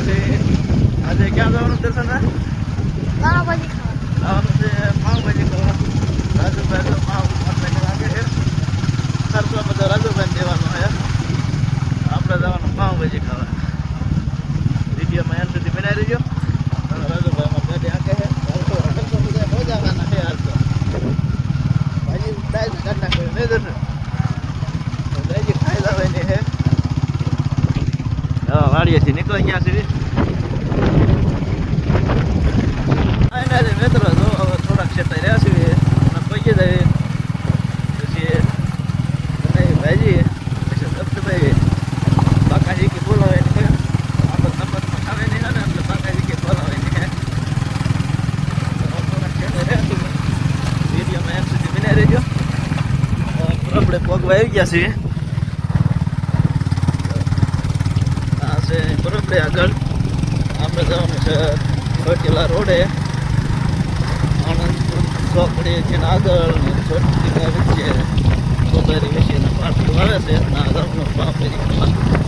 આજે ક્યાં જવાનું દર્શન? પાવભાજી ખાવા. જવાનું છે પાવભાજી ખાવા. રાજુભાઈ તો પાવ આપણે લાગે છે. ખર્ચો બધો રાજુભાઈ દેવાનો છે. આપણે જવાનું પાવભાજી ખાવા. વિડીયોમાં એમ સુધી બનાવી દેજો. રાજુભાઈ માં ગાડી આંકે છે. ખર્ચો બધા મોજાવાના છે હાલ તો. ભાજી ડાયરેક્ટ કાઢ નાખે નહીં દર્શન. ભાજી ખાઈ જવાની છે. વાડીએથી નીકળી ગયા છે. મિત્રો જો હવે થોડાક ક્ષેત્ર રહ્યા છે પૈકી જાય પછી ભાજી પછી દબદબાઈ બાકાજી કે બોલાવે ને આપણે તપતમાં ખાવે નહીં ને એટલે બાકાજી કે બોલાવે ને થોડાક ક્ષેત્ર રહ્યા છે. વિડીયોમાં એમ સુધી બનાવી રહેજો. આપણે પગવા આવી ગયા છીએ. આ છે બરોબર આગળ આપણે જવાનું છે ચોટીલા રોડે. ચોકડી છે ને આગળ ચોટી વચ્ચે સોદારી વિશેના પાટલું આવે છે. આગળનો પાપડી